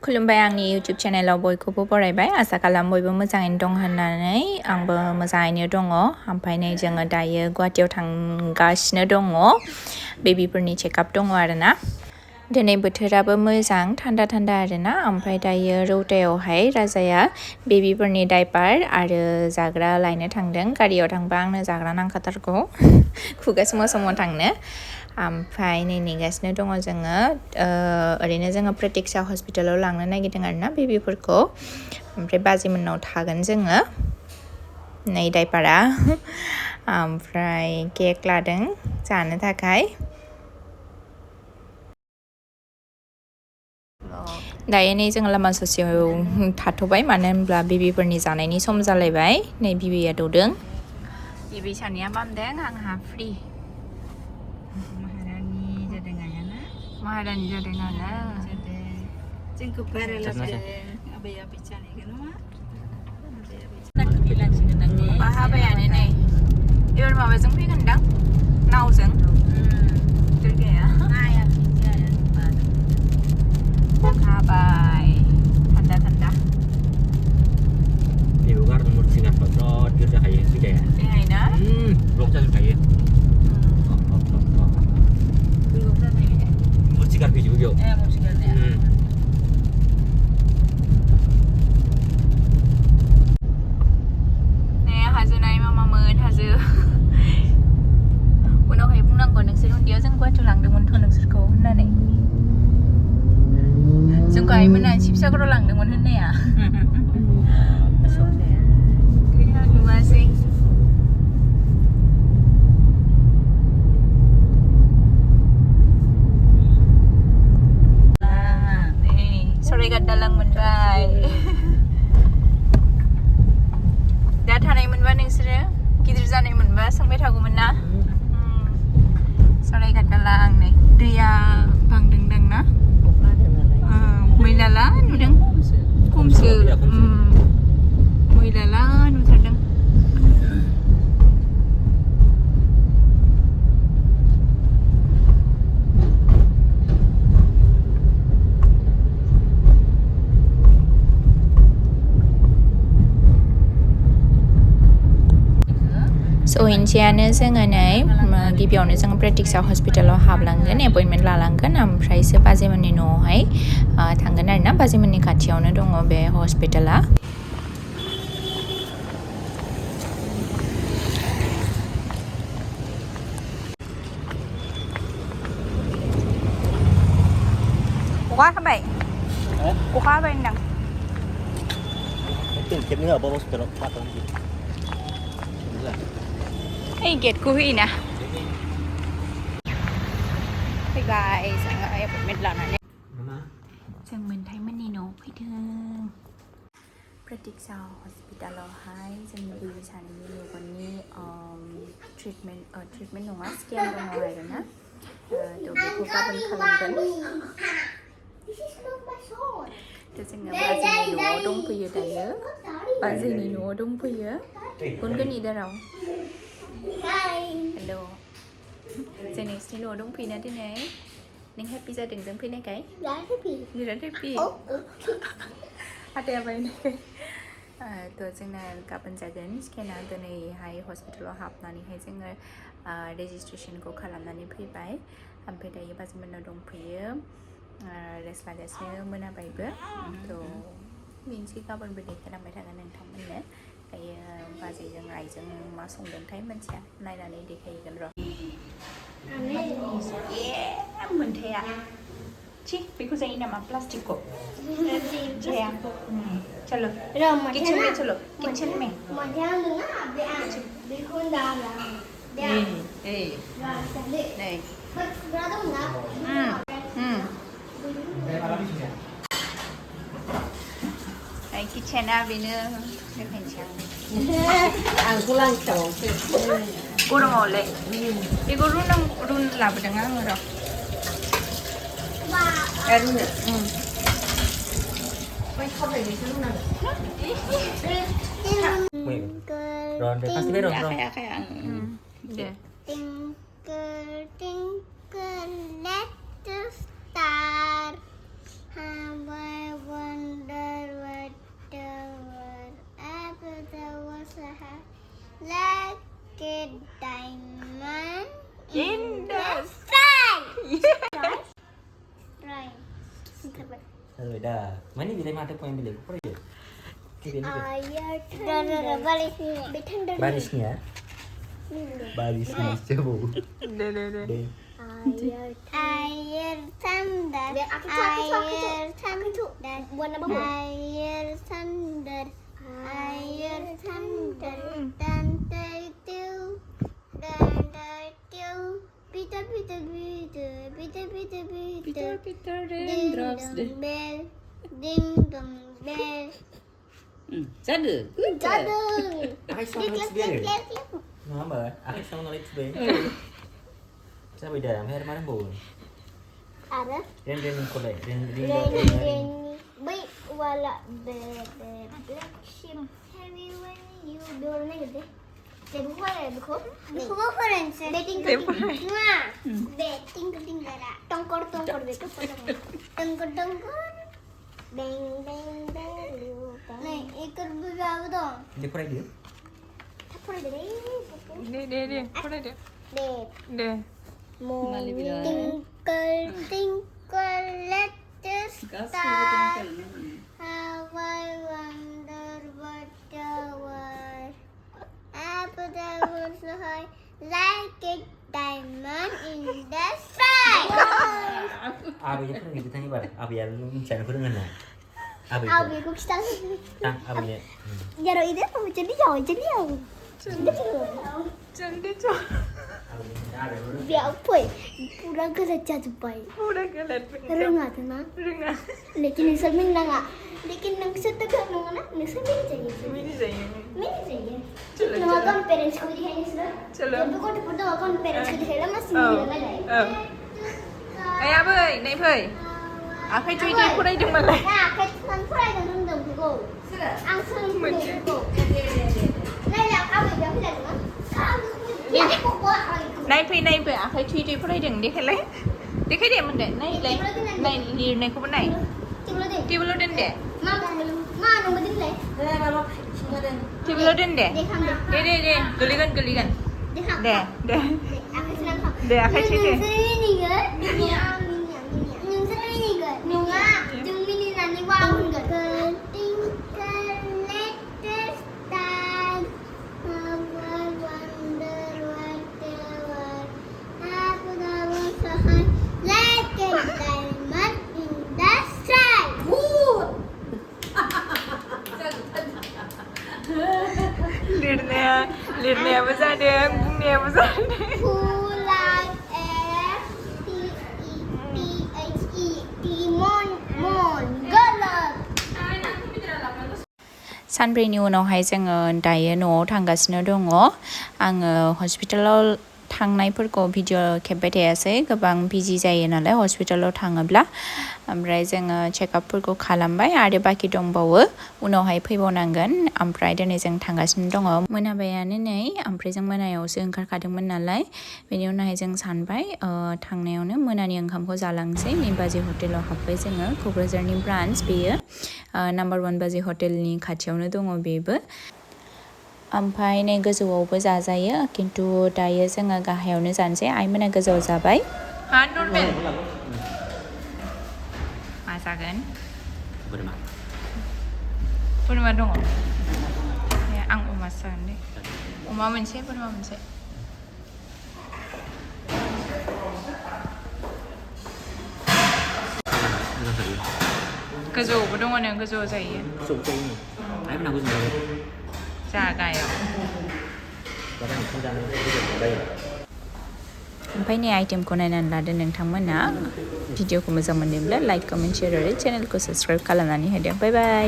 खुलुमबाय आंनि YouTube चेनेलाव बयखौबो बरायबाय आसा खालाम बयबो मोजाङैनो दं होननानै आंबो मोजाङैनो दङ ओमफ्राय नै जोङो दायो गुवाहाटियाव थांगासिनो दङ बेबिफोरनि चेकआप दङ आरोना दिनै बोथोराबो मोजां थान्दा आरोना ओमफ्राय दायो रौतायावहाय राजाया बेबिफोरनि डाइपार आरो जाग्रा लायनो थांदों गारियाव थांबा आंनो जाग्रा नांखाथारगौ खुगा समाव थांनो ओमफ्राय नै नेगासिनो दङ जोङो ओरैनो जोङो प्रतीक्षा हस्पिटालाव लांनो नागिरदों आरोना बेबिफोरखौ ओमफ्राय बाजैमोननाव थागोन जोङो नै डाइपारा ओमफ्राय केक लादों जानो थाखाय दायो नै जोङो लामा ससेयाव थाथ'बाय मानो होनब्ला बेबिफोरनि जानायनि सम जालायबाय नै बिबैया दौदों बिबै सानैया मामदों आंहा फ्रि महारानि जादों आरो जोंखौ बारायलांदों आबैया बिचानिखौ नङा हाबायानो नै एबार माबाजों फैगोनदां नावजों दुर्गाया हाबाय थान्दा बेयाव गारनो मुरथिगारबा बिराद गिदिर जाखायो सुबिदाया बेहाय ना ब्लक जाजोबखायो मुरथिगारफैजोबो बेयाव हाजो नाय मामामोन हाजो उनावहाय बुंनांगौ नोंसोर उन्दैयाव जों गुवाहाटियाव लांदोंमोनथ' नोंसोरखौ होननानै जोंखौ आइमोना शिबसागराव लांदोंमोन होननाया गैया नुवासै सरायघाट दालां मोनबाय दा थानाय मोनबा नोंसोरो गिदिर जानाय मोनबा सोंबाय थागौमोन ना सरायघाट दालां नै दैया बांदोंदां ना मैलाला नुदों खमसो मैलाला नुथारदों सहैनोसैयानो जोङो नै गिबियावनो जोङो प्रतीक्षा हस्पिटालाव हाबलांगोन एपइन्टमेन्ट लालांगोन ओमफ्रायसो बाजैमोननि न'आवहाय थांगोन आरोना बाजैमोननि खाथियावनो दङ बे हस्पिटाला अखा हाबाय होनदां खेबनो होआबा हस्पिटालाव माथाव ओइ गेटखौ होयोना फैबाय जोङो एपइन्टमेन्ट लानानै जों मोनथायमोननि न'आव फैदों प्रतीक्षा हस्पिटालावहाय जोंनि बेबि सानैनि मेगननि ट्रिटमेन्ट नङा स्केन दङ आरोना थ' बेखौ गाबोन खालामगोन थ' जोङो बाजैनि न'आव दंफैयो दायो बाजैनि न'आव दंफैयो गुनगुन इदाराव हेल' जों नोंसिनि न'आव दंफैयोना दिनै नों हेपि जादों जों फैनायखाय बिराद हेपि हाथाया बायनायखाय थ' जोंना गाबोन जागोन स्केना दिनैहाय हस्पिटालाव हाबनानैहाय जोङो रेजिस्ट्रेसनखौ खालामनानै फैबाय ओमफ्राय दायो बाजैमोननाव दंफैयो रेस्ट लागासिनो मोनाबायबो थ' बेनोसै गाबोनबो देखायलांबाय थागोन नोंथांमोननो दायो बाजैजों आइजों मा संदोंथाय मोनथिया नायनानै देखायगोन र' मोनथाया छि बेखौ जायो नामा प्लास्टिकखौ जाया चलो किचन में चलो किचन में किचेना बेनो आंखौ लांखाबावसो गरमावलाय बेखौ रुन लाबोदों आङो र' रुनो बै खावलायनायसो रुनांगौ आखाइ दे Twinkle, twinkle, little star, how I Rồi dah. Mana bila mata poin bila kau pergi? Air thunder. Barisnya. Barisnya coba. Deh. Air thunder. Air thunder. Buat apa buat? Air thunder. Air thunder. Dan tu. Peter. Ding dong bell. Ding dong bell. Sada. Jadu. Akai sama lagi sebenarnya. Nama? Akai sama lagi sebenarnya. Siapa dah? Mahir mana pun. Ada. Ren kolej. Rainy. Baik wala black sheep heavy when you dorme gede. देखो friends betting betting करा tanker देखो tanker बेंग नहीं एक कर बुझाओ तो Dia pernah dia? थप्पड़ दे Deh, pura deh. Day Deh. Twinkle little star how I wonder what the world apple that was so high like a diamond in the sky. Abi je pernah kita tanya bar. Abi yang bincang aku dengan nak. Abi. Abi ko kita. Abi ni. Jaro ide kamu jadi jauh. Jangan jauh. Dia apa? Pura गलत जा चुका है. Pura galat. रंगा था ना. Renga. लेकिन इसे मिल लगा. लेकिन नंग से तो करना ना. निसे मिल चाहिए. Mini saya. मिल चाहिए. चलो, चलो अपन पेरेंट्स को दिखाएंगे सर. चलो. जब को तो पता अपन पेरेंट्स को दिखाएगा मस्त मिलेगा जाए. Ayah boy, naik boy. Akai cuy dia pura hidung malah. Nah, kan pura itu nunduk juga. Langsung nunduk. Nah, ya apa yang kita lakukan? Dia kok Naik boy. Akai cuy dia pura hidung dia kelai. Dia kelai dia mana? Naik lir naik kau naik. Tibelo den deh. Ma nunggu din le. Tibelo den deh. Deh. Geligan. Deh. Aku senang kau. Deh akai cuy deh. Ini ke? Nung sering ini ke? Nung ah, jung mini nani wang ke? Twinkle little star, how I wonder what the world. Aku tahu sahai like a diamond in the sky. Lirnya apa saja, bungnya apa saja. Who like air? T-H-E-T mon galat. सानब्रैनि उनावहाय जोङो दायो न'आव थांगासिनो दङ आङो हस्पिटालाव थांनायफोरखौ video खेबबाय थायासै गोबां बिजि जायो नालाय हस्पिटालाव थाङोब्ला ओमफ्राय जोङो चेकआपफोरखौ खालामबाय आरो बाखि दंबावो उनावहाय फैबावनांगोन ओमफ्राय दिनै जों थांगासिनो दङ मोनाबायानो नै ओमफ्राय जों मोनायावसो ओंखारखादोंमोन नालाय बेनि उनावहाय जों सानबाय थांनायावनो मोनानि ओंखामखौ जालांसै नै बाजै हटेलाव हाबबाय जोङो क'क्राझारनि ब्रान्च बेयो नाम्बार 1 बाजै हटेलनि खाथियावनो दङ बेबो ओमफ्राय नै गोजौआवबो जाजायो खिन्थु दायो जोङो गाहायावनो जानोसै आइमोना गोजौआव जाबाय हा नर्मेल मा जागोन Berma. बोरमा दङ आं अमासो जागोन दे अमा मोनसे बोरमा मोनसे गोजौआवबो दङ नो गोजौआव जायो Suka ini. Ayam nak guna. जागायाव Barang itu dah nak baik. ओमफ्राय नै आइटेमखौ नायनानै लादो नोंथांमोना भिडिअखौ मोजां मोनदोंब्ला लाइक कमेन्ट शेयार आरो चेनेलखौ साबस्क्राइब खालामनानै होदो बाय बाय